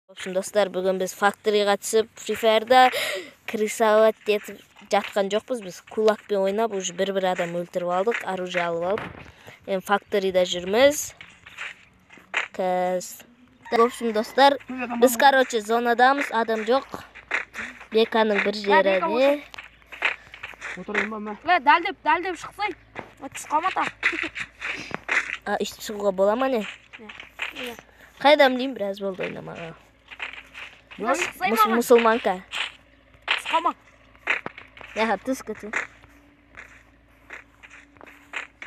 Общем, достар, бүгін біз факториға түсіп, Free Fire'да крысовать етіп жатқан жоқпыз. Біз кулакпен ойнап, уже бір адам өлтіріп алдық, оружие алып алып. Енді факторида жүрміз. В общем, достар, біз, короче, зонадамыз, адам жоқ. Беканың бір жері не? Дәлдеп шықсай. Түсқамата. Үйтіп шығуға бола ма не? Қайдам деймін, біраз болды ойнамаға. Мұсылманка. Түсқама. Түс көтін.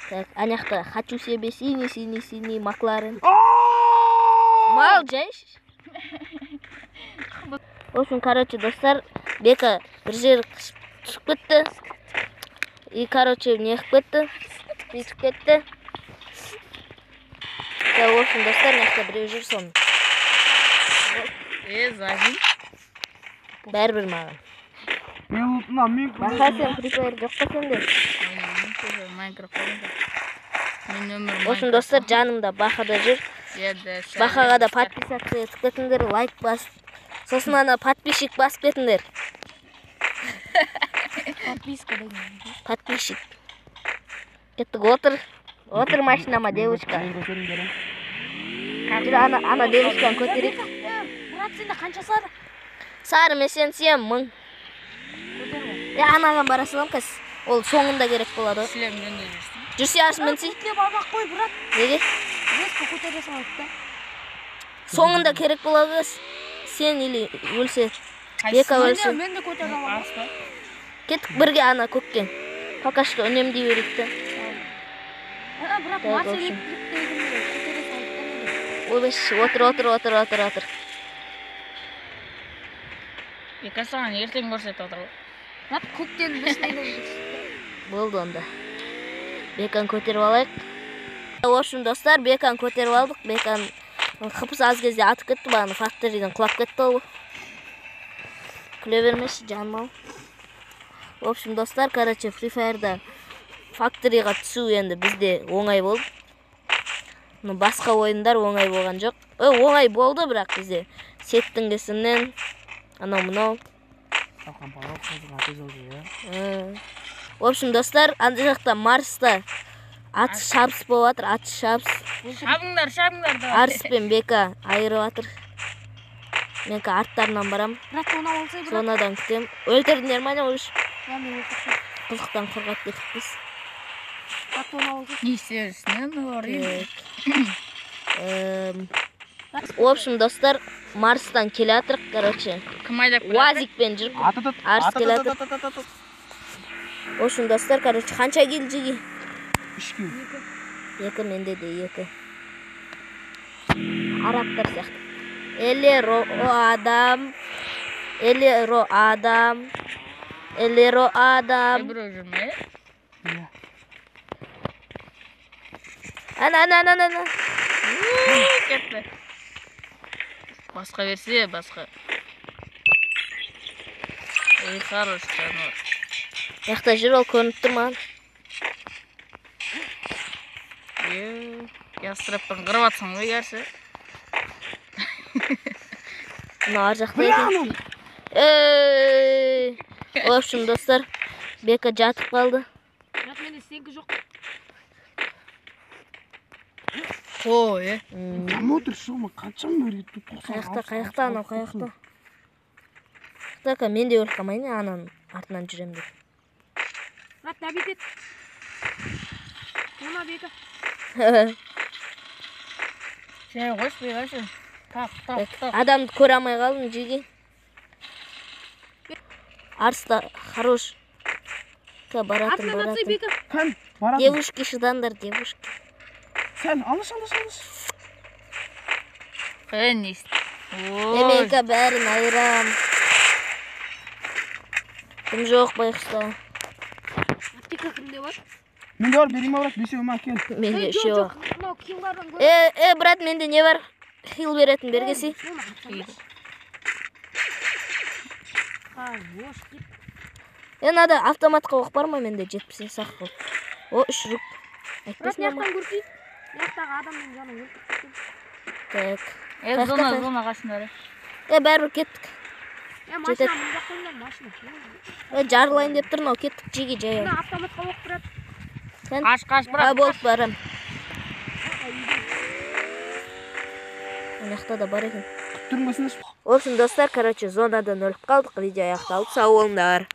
Так, анақта хочу себе синий Макларен. Мал жайш. В общем, короче, достар, Бека бір жер түсіп кетті. И, короче, неғып кетті. Бүйтіп кетті. В общем, достар, нақта біреу жүр соны. Зайын. Бәрбір маған. Бақа сен Free Fire жоқ па сенде? В общем, достар, жанымда Бақада жүр. Бақаға да подписаться етіп кетіңдер, лайк бас. Сосын ана подписчик басып кетіңдер. Подписчик. Кеттік, отыр машинама, девочка. Жүр, ана девочканы көтерек. Мұрат, сенде қанша сары? Сары мен сен 1000. Анаған бара салам қыз. Ол соңында керек болады. Сілем жөнде жүрсің. Жүрсе ашын мен сен. Көтелеп албақ қой, Мұрат. Неге? Резко көтере салады. Соңында керек болады қыз. Сен или өлсе. Бека өлсе. Мен де көтере аламын. Кеттік бірге ана көккен. Пока что үнемдей беректі. Бірақ Мұрат сен көтере салады. Ойбаш, отыр. Бека саған ертең көрсетіп отыр. Мұрат көктен бішінейді. Болды онда. Беканы көтеріп алайық. В общем, достар, Беканы көтеріп алдық. Беканы қыпыс аз кезде атып кетті, бағаны факториден құлап кетті ол. Күле бермеші, жаным ал. В общем, достар, короче, Free Fire'да факториға түсу енді бізде оңай болды. Басқа ойындар оңай болған жоқ. Оңай болды, бірақ бізде сеттің кесімнен анау-мынау. В общем, достар, анда жақта Марста атыс шабыс болып жатыр, атыс шабыс. Шабыңдар. Арыс пен Бека айырып жатыр. Менкі арттарынан барам. Мұрат, оны алсай, Мұрат. Сонадан күтем. Өлтірдіңдер ма не олыш? Мен өлтірдім. Қызықтан қорғап кетіппіз. Мұрат, оны алсай. Не істерсің? В общем, достар, Марстан келе жатырық, короче. Кім айдап келе? Уазикпен жүріп. Арыс келе жатыр. В общем, достар, короче, қанша келді жеге? 2. Менде де 2. Арабтар сияқты. Элеро адам. Біреу жүрме? Ана. Кетті. Басқа берсе, басқа. Хорош, жануар. Яқта жүр, ол көрініп тұр маған. Ястраппен қырып атсың ғой кәрсі. Мына ар жақта екен. В общем, достар, Бека жатып қалды. Мұрат, менде сенкі жоқ. Қой, Смотришь, шома, қаншам өрге Қаяқта, анау қаяқта. Қаяқта, мен де өліп қалмайын, ананың артынан жүрем деп. Мұрат, нәбет ет. Ona Beka. Sen hoş bir yaşın. Tak. Адамды көре алмай қалдым жеге. Арыста хорош. Баратын. Девушки шыдандар, девушки. Sen alış. Фенис. Менікі бәрін айырам. Кім жоқ байқыста. Аптека кімде бар? Менде бар, берейін ма брат, 5 ма кел. Менде үшеу. Брат, менде не бар? Хил беретін бергесі. Надо автоматқа оқ бар ма менде 70 сақ қол. О, 3 рук. Брат, яқтан көрсей. Яқтағы адамның жанын өлтіріп. Так. Зона қашындары. Бәрібір кеттік. Машина мында қойыңдар, машина. Жарылайын деп тұрмын, кеттік жеге жаяу. Мына автоматқа оқып тұрады. Қаш, брат. болып барам. Аяқта да бар екен. Күттірмесін. В общем, достар, зонадан өліп қалдық. Видео аяқталды. Сау болыңдар.